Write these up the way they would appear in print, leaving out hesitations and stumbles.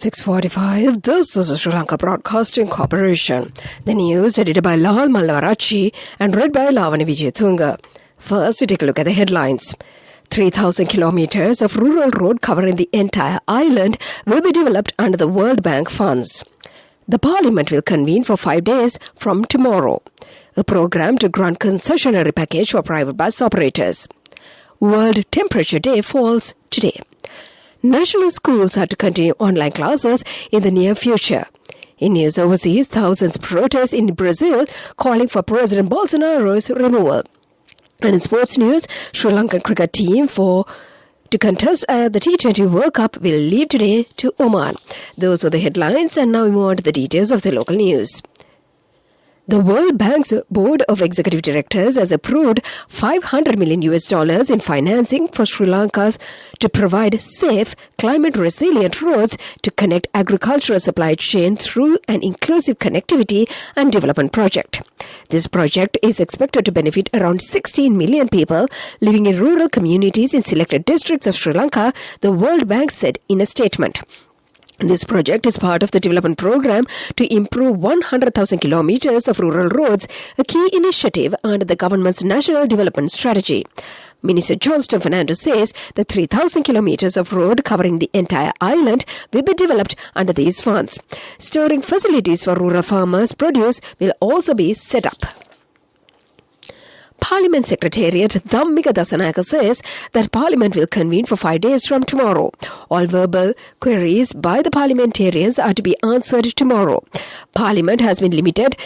6:45. This is the Sri Lanka Broadcasting Corporation. The news edited by Lal Mallavarachi and read by Lavani Vijayatunga. First, we take a look at the headlines. 3,000 kilometers of rural road covering the entire island will be developed under the World Bank funds. The Parliament will convene for 5 days from tomorrow. A program to grant concessionary package for private bus operators. World Temperature Day falls today. National schools are to continue online classes in the near future. In news overseas, thousands protest in Brazil calling for President Bolsonaro's removal. And in sports news, Sri Lankan cricket team to contest the T20 World Cup will leave today to Oman. Those are the headlines, and now we move on to the details of the local news. The World Bank's Board of Executive Directors has approved $500 million in financing for Sri Lanka to provide safe, climate-resilient roads to connect agricultural supply chain through an inclusive connectivity and development project. This project is expected to benefit around 16 million people living in rural communities in selected districts of Sri Lanka, the World Bank said in a statement. This project is part of the development program to improve 100,000 kilometers of rural roads, a key initiative under the government's National Development Strategy. Minister Johnston Fernando says the 3,000 kilometers of road covering the entire island will be developed under these funds. Storing facilities for rural farmers' produce will also be set up. Parliament Secretariat Dhammika Dasanayake says that Parliament will convene for 5 days from tomorrow. All verbal queries by the parliamentarians are to be answered tomorrow. Parliament has been limited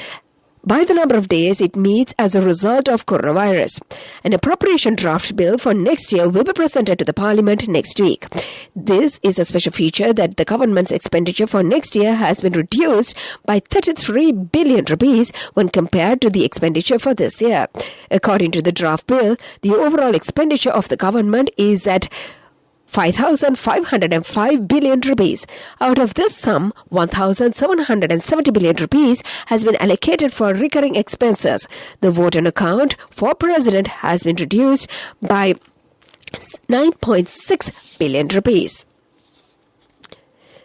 by the number of days it meets as a result of coronavirus. An appropriation draft bill for next year will be presented to the Parliament next week. This is a special feature that the government's expenditure for next year has been reduced by 33 billion rupees when compared to the expenditure for this year. According to the draft bill, the overall expenditure of the government is at 5,505 billion rupees. Out of this sum, 1,770 billion rupees has been allocated for recurring expenses. The vote on account for President has been reduced by 9.6 billion rupees.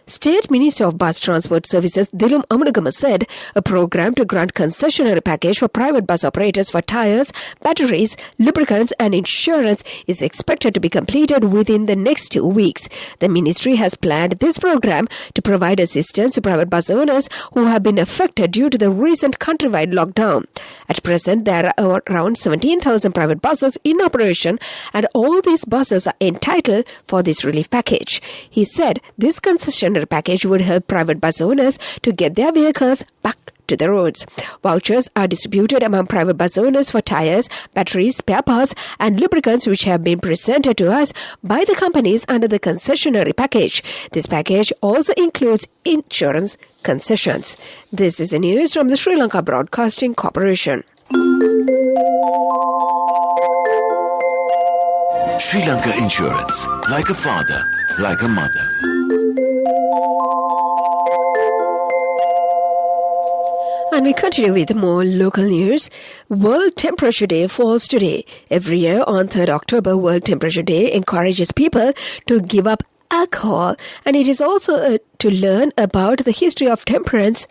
State Minister of Bus Transport Services Dilum Amunagama said a program to grant concessionary package for private bus operators for tires, batteries, lubricants and insurance is expected to be completed within the next 2 weeks. The ministry has planned this program to provide assistance to private bus owners who have been affected due to the recent countrywide lockdown. At present, there are around 17,000 private buses in operation and all these buses are entitled for this relief package. He said this concession package would help private bus owners to get their vehicles back to the roads. Vouchers are distributed among private bus owners for tires, batteries, spare parts and lubricants which have been presented to us by the companies under the concessionary package. This package also includes insurance concessions. This is the news from the Sri Lanka Broadcasting Corporation. Sri Lanka Insurance, like a father, like a mother. And we continue with more local news. World Temperature Day falls today. Every year on 3rd October, World Temperature Day encourages people to give up alcohol. And it is also to learn about the history of temperance.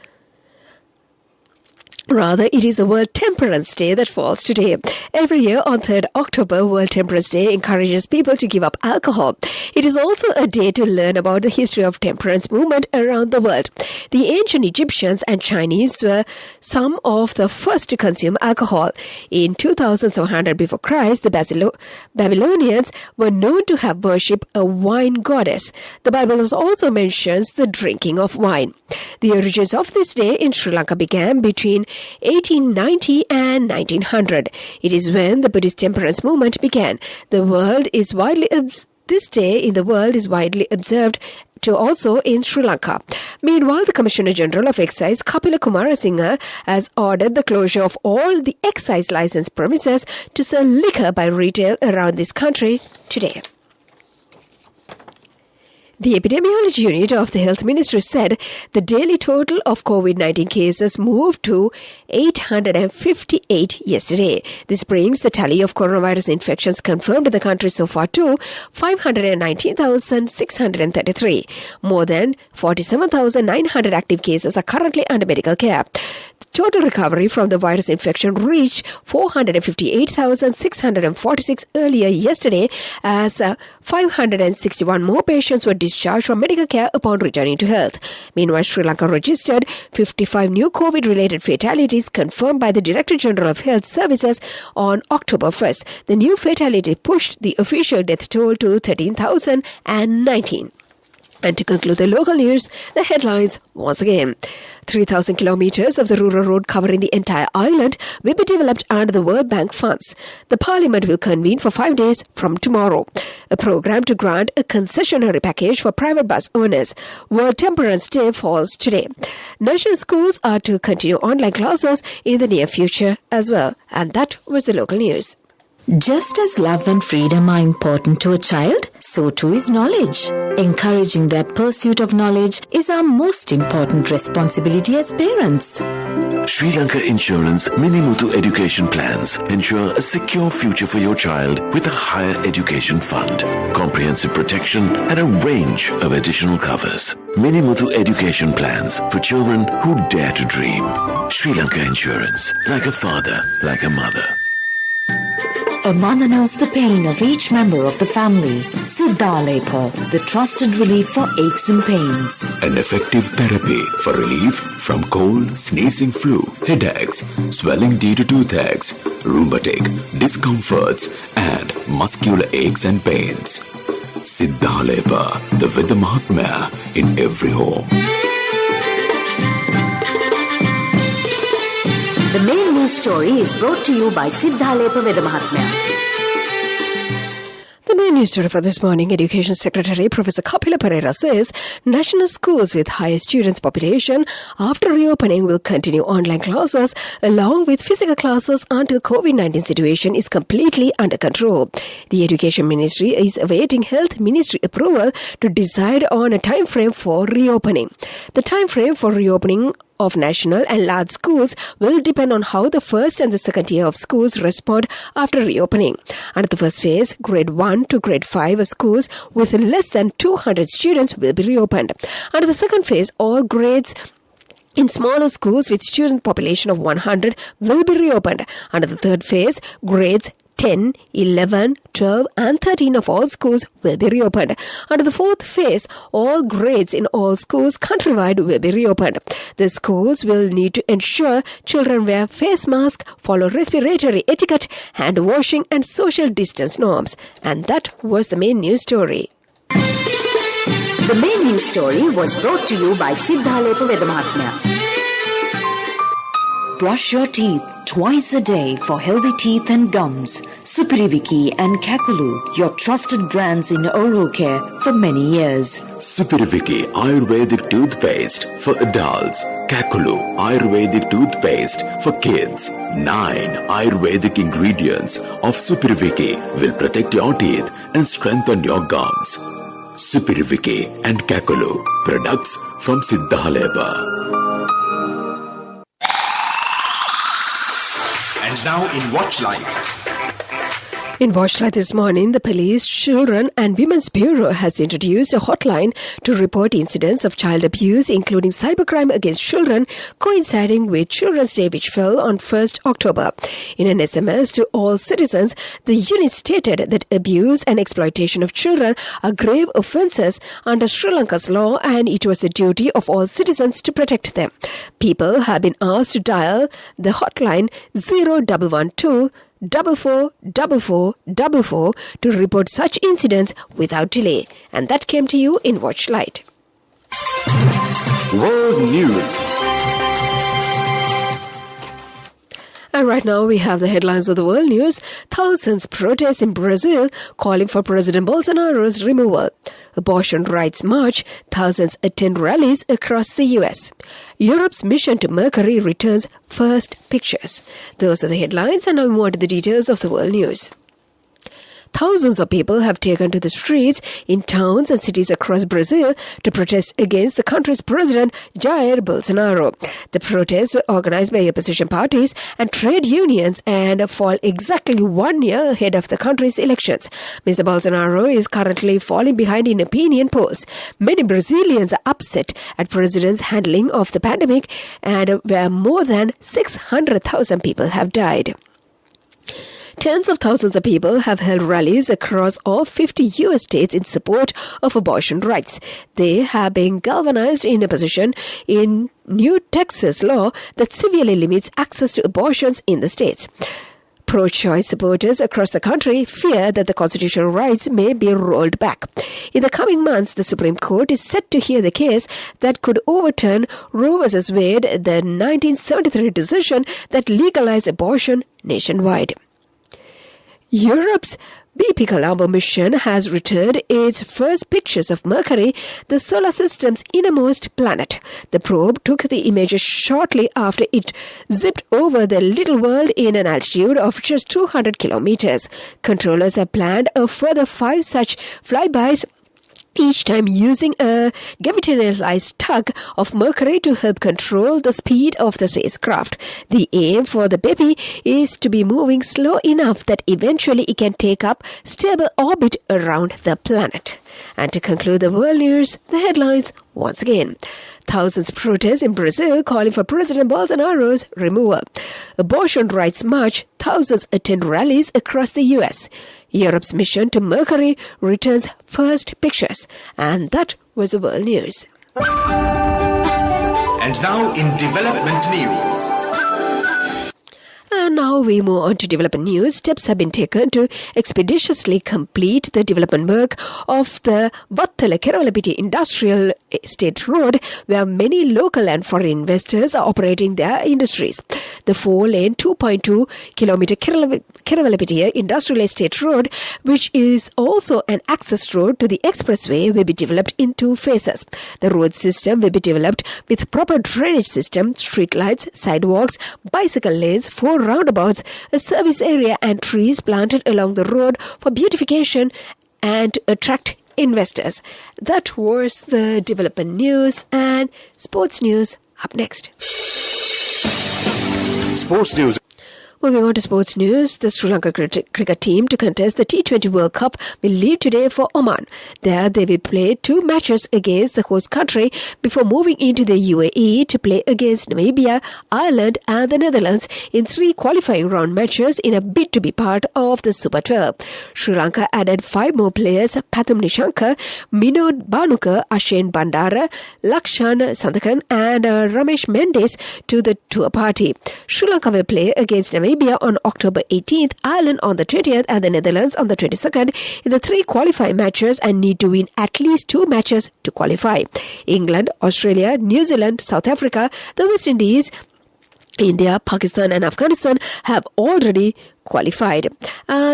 Rather, it is a World Temperance Day that falls today. Every year on 3rd October, World Temperance Day encourages people to give up alcohol. It is also a day to learn about the history of temperance movement around the world. The ancient Egyptians and Chinese were some of the first to consume alcohol. In 2700 before Christ, the Babylonians were known to have worshipped a wine goddess. The Bible also mentions the drinking of wine. The origins of this day in Sri Lanka began between 1890 and 1900. It is when the Buddhist temperance movement began. This day in the world is widely observed to also in Sri Lanka. Meanwhile, the Commissioner General of Excise, Kapila Kumarasinghe, has ordered the closure of all the excise license premises to sell liquor by retail around this country today. The epidemiology unit of the Health Ministry said the daily total of COVID-19 cases moved to 858 yesterday. This brings the tally of coronavirus infections confirmed in the country so far to 519,633. More than 47,900 active cases are currently under medical care. The total recovery from the virus infection reached 458,646 earlier yesterday as 561 more patients were discharged from medical care upon returning to health. Meanwhile, Sri Lanka registered 55 new COVID-related fatalities confirmed by the Director General of Health Services on October 1st. The new fatality pushed the official death toll to 13,019. And to conclude the local news, the headlines once again. 3,000 kilometers of the rural road covering the entire island will be developed under the World Bank funds. The Parliament will convene for 5 days from tomorrow. A program to grant a concessionary package for private bus owners. World Temperance Day falls today. National schools are to continue online classes in the near future as well. And that was the local news. Just as love and freedom are important to a child, so too is knowledge. Encouraging their pursuit of knowledge is our most important responsibility as parents. Sri Lanka Insurance Minimutu education plans ensure a secure future for your child with a higher education fund, comprehensive protection and a range of additional covers. Minimutu education plans for children who dare to dream. Sri Lanka Insurance, like a father, like a mother. A mother knows the pain of each member of the family. Siddhalepa, the trusted relief for aches and pains. An effective therapy for relief from cold, sneezing, flu, headaches, swelling due to toothaches, rheumatic, discomforts, and muscular aches and pains. Siddhalepa, the Vidya Mahatmya in every home. The main news story is brought to you by Siddhalepa Vidya Mahatmya. The main news story for this morning, Education Secretary Professor Kapila Pereira says national schools with higher students population after reopening will continue online classes along with physical classes until COVID-19 situation is completely under control. The Education Ministry is awaiting Health Ministry approval to decide on a time frame for reopening. The time frame for reopening of national and large schools will depend on how the first and the second year of schools respond after reopening. Under the first phase, grade 1 to grade 5 of schools with less than 200 students will be reopened. Under the second phase, all grades in smaller schools with student population of 100 will be reopened. Under the third phase, grades 10, 11, 12 and 13 of all schools will be reopened. Under the fourth phase, all grades in all schools countrywide will be reopened. The schools will need to ensure children wear face masks, follow respiratory etiquette, hand washing and social distance norms. And that was the main news story. The main news story was brought to you by Siddhalepa Vidya Mahatmya. Brush your teeth twice a day for healthy teeth and gums. Supiriviki and Kakulu, your trusted brands in oral care for many years. Supiriviki Ayurvedic toothpaste for adults. Kakulu Ayurvedic toothpaste for kids. 9 Ayurvedic ingredients of Supiriviki will protect your teeth and strengthen your gums. Supiriviki and Kakulu, products from Siddhalepa. And now in Watchlight. In Watchlight this morning, the Police, Children and Women's Bureau has introduced a hotline to report incidents of child abuse, including cybercrime against children, coinciding with Children's Day, which fell on 1st October. In an SMS to all citizens, the unit stated that abuse and exploitation of children are grave offences under Sri Lanka's law, and it was the duty of all citizens to protect them. People have been asked to dial the hotline 0112 444444 to report such incidents without delay. And that came to you in Watchlight. World News. And right now we have the headlines of the world news. Thousands protest in Brazil calling for President Bolsonaro's removal. Abortion rights march. Thousands attend rallies across the US. Europe's mission to Mercury returns first pictures. Those are the headlines, and now more to the details of the world news. Thousands of people have taken to the streets in towns and cities across Brazil to protest against the country's president, Jair Bolsonaro. The protests were organized by opposition parties and trade unions and fall exactly 1 year ahead of the country's elections. Mr. Bolsonaro is currently falling behind in opinion polls. Many Brazilians are upset at president's handling of the pandemic, and where more than 600,000 people have died. Tens of thousands of people have held rallies across all 50 U.S. states in support of abortion rights. They have been galvanized in opposition in new Texas law that severely limits access to abortions in the states. Pro-choice supporters across the country fear that the constitutional rights may be rolled back. In the coming months, the Supreme Court is set to hear the case that could overturn Roe v. Wade, the 1973 decision that legalized abortion nationwide. Europe's BP Colombo mission has returned its first pictures of Mercury, the solar system's innermost planet. The probe took the images shortly after it zipped over the little world in an altitude of just 200 kilometers. Controllers have planned a further 5 such flybys, each time using a gravitational tug of Mercury to help control the speed of the spacecraft. The aim for the baby is to be moving slow enough that eventually it can take up stable orbit around the planet. And to conclude the world news, the headlines once again. Thousands protest in Brazil calling for President Bolsonaro's removal. Abortion rights march, thousands attend rallies across the U.S. Europe's mission to Mercury returns first pictures. And that was the world news. And now in development news. And now we move on to development news. Steps have been taken to expeditiously complete the development work of the Vattala-Kerawalapiti Industrial Estate Road, where many local and foreign investors are operating their industries. The 4-lane, 2.2-kilometer Kerawalapiti Industrial Estate Road, which is also an access road to the expressway, will be developed in 2 phases. The road system will be developed with proper drainage system, street lights, sidewalks, bicycle lanes, 4 roundabouts, a service area and trees planted along the road for beautification and to attract investors. That was the development news, and sports news up next. Sports news. Moving on to sports news, the Sri Lanka cricket team to contest the T20 World Cup will leave today for Oman. There they will play 2 matches against the host country before moving into the UAE to play against Namibia, Ireland and the Netherlands in 3 qualifying round matches in a bid to be part of the Super 12. Sri Lanka added 5 more players, Pathum Nishankar, Minod Banukar, Ashen Bandara, Lakshan Sandakan and Ramesh Mendes to the tour party. Sri Lanka will play against Namibia on October 18th, Ireland on the 20th and the Netherlands on the 22nd in the 3 qualifying matches and need to win at least 2 matches to qualify. England, Australia, New Zealand, South Africa, the West Indies, India, Pakistan and Afghanistan have already qualified.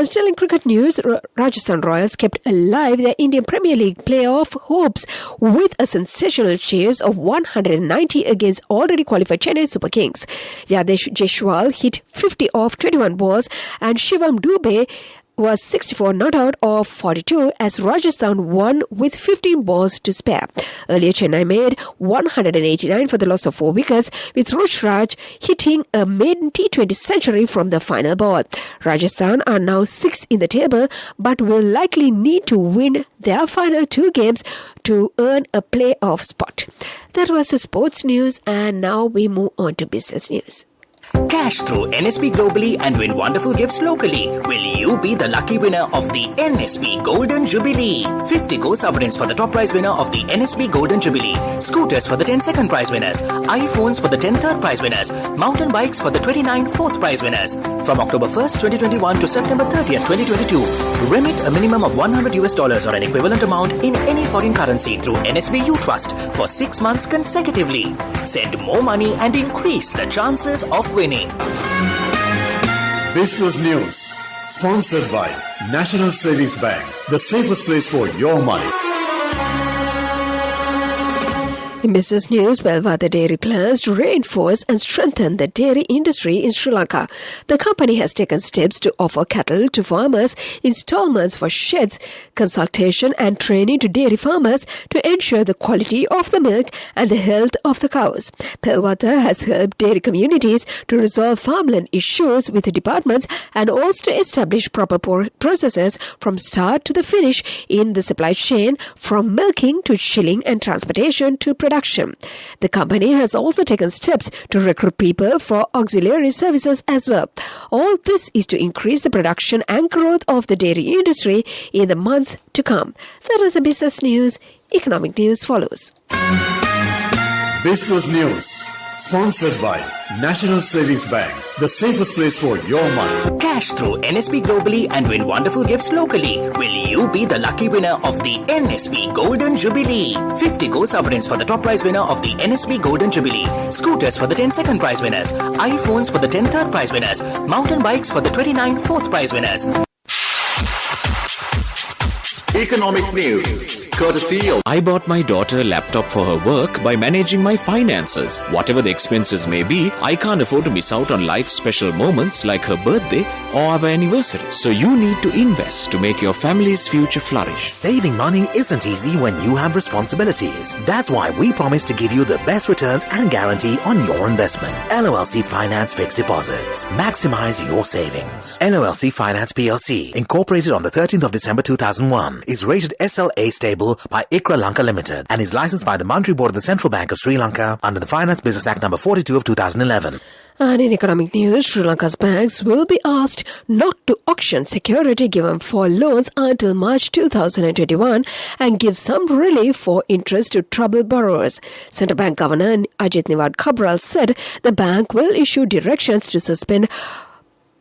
Still in cricket news, Rajasthan Royals kept alive their Indian Premier League playoff hopes with a sensational chase of 190 against already qualified Chennai Super Kings. Yadesh Jaiswal hit 50 off 21 balls and Shivam Dubey was 64 not out of 42 as Rajasthan won with 15 balls to spare. Earlier, Chennai made 189 for the loss of 4 wickets, with Rushraj hitting a maiden T20 century from the final ball. Rajasthan are now 6th in the table, but will likely need to win their final 2 games to earn a playoff spot. That was the sports news, and now we move on to business news. Cash through NSB globally and win wonderful gifts locally. Will you be the lucky winner of the NSB Golden Jubilee? 50 gold sovereigns for the top prize winner of the NSB Golden Jubilee. Scooters for the 10 second prize winners. iPhones for the 10 third prize winners. Mountain bikes for the 29 fourth prize winners. From October 1st, 2021 to September 30th, 2022. Remit a minimum of $100 or an equivalent amount in any foreign currency through NSB U Trust for 6 months consecutively. Send more money and increase the chances of winning. Business News, sponsored by National Savings Bank, the safest place for your money. In business news, Belvedere Dairy plans to reinforce and strengthen the dairy industry in Sri Lanka. The company has taken steps to offer cattle to farmers, installments for sheds, consultation and training to dairy farmers to ensure the quality of the milk and the health of the cows. Belvedere has helped dairy communities to resolve farmland issues with the departments and also to establish proper processes from start to the finish in the supply chain, from milking to chilling and transportation to production. The company has also taken steps to recruit people for auxiliary services as well. All this is to increase the production and growth of the dairy industry in the months to come. That is the business news. Economic news follows. Business News, sponsored by National Savings Bank, the safest place for your money. Cash through NSB globally and win wonderful gifts locally. Will you be the lucky winner of the NSB Golden Jubilee? 50 gold sovereigns for the top prize winner of the NSB Golden Jubilee. Scooters for the 10 second prize winners. iPhones for the 10 third prize winners. Mountain bikes for the 29 fourth prize winners. Economic news, courtesy of... I bought my daughter a laptop for her work by managing my finances. Whatever the expenses may be, I can't afford to miss out on life's special moments like her birthday or our anniversary. So you need to invest to make your family's future flourish. Saving money isn't easy when you have responsibilities. That's why we promise to give you the best returns and guarantee on your investment. LOLC Finance Fixed Deposits. Maximize your savings. LOLC Finance PLC, incorporated on the 13th of December 2001, is rated SLA stable by ICRA Lanka Limited and is licensed by the Monetary Board of the Central Bank of Sri Lanka under the Finance Business Act No. 42 of 2011. And in economic news, Sri Lanka's banks will be asked not to auction security given for loans until March 2021 and give some relief for interest to troubled borrowers. Central Bank Governor Ajit Niwad Cabral said the bank will issue directions to suspend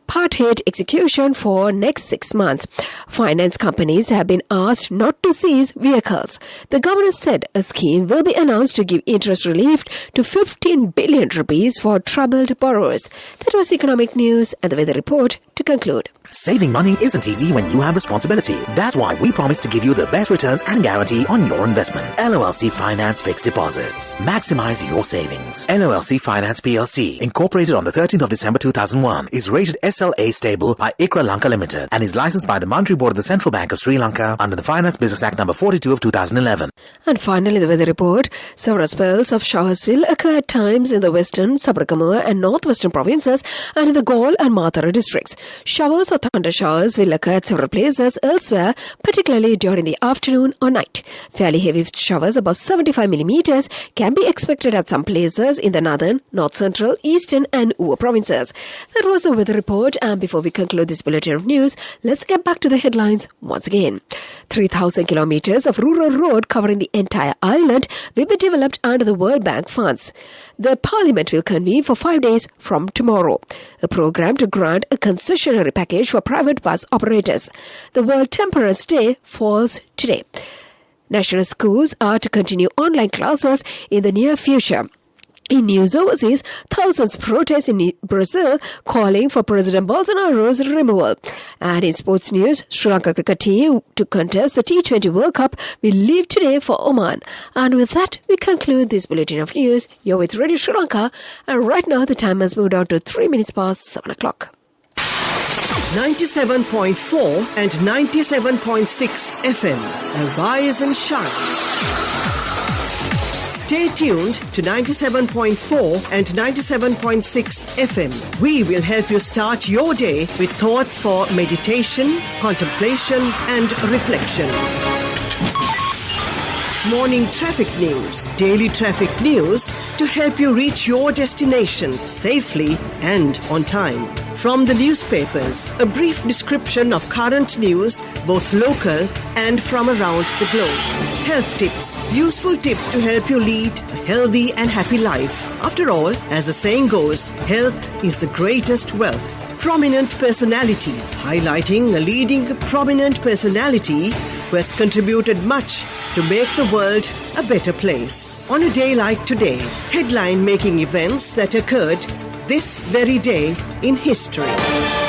Part 8 execution for next 6 months. Finance companies have been asked not to seize vehicles. The governor said a scheme will be announced to give interest relief to 15 billion rupees for troubled borrowers. That was economic news and the weather report to conclude. Saving money isn't easy when you have responsibility. That's why we promise to give you the best returns and guarantee on your investment. LOLC Finance Fixed Deposits. Maximize your savings. LOLC Finance PLC, incorporated on the 13th of December 2001, is rated SLA stable by ICRA Lanka Limited and is licensed by the Monetary Board of the Central Bank of Sri Lanka under the Finance Business Act No. 42 of 2011. And finally, the weather report. Several spells of showers will occur at times in the western, Sabarkamua and northwestern provinces and in the Galle and Mathura districts. Showers or thunder showers will occur at several places elsewhere, particularly during the afternoon or night. Fairly heavy showers above 75 millimeters can be expected at some places in the northern, north central, eastern and Uva provinces. That was the weather report, and before we conclude this bulletin of news, let's get back to the headlines once again. 3,000 kilometers of rural road covering the entire island will be developed under the World Bank funds. The Parliament will convene for 5 days from tomorrow. A program to grant a concessionary package for private bus operators. The World Temperance Day falls today. National schools are to continue online classes in the near future. In news overseas, thousands protest in Brazil calling for President Bolsonaro's removal. And in sports news, Sri Lanka cricket team to contest the T20 World Cup will leave today for Oman. And with that, we conclude this bulletin of news. You're with Radio Sri Lanka, and right now the time has moved on to 3 minutes past 7 o'clock. 97.4 and 97.6 FM. Arise and shine. Stay tuned to 97.4 and 97.6 FM. We will help you start your day with thoughts for meditation, contemplation and reflection. Morning traffic news, daily traffic news to help you reach your destination safely and on time. From the newspapers, a brief description of current news, both local and from around the globe. Health tips, useful tips to help you lead a healthy and happy life. After all, as the saying goes, health is the greatest wealth. Prominent personality, highlighting a leading prominent personality who has contributed much to make the world a better place. On a day like today, headline-making events that occurred this very day in history.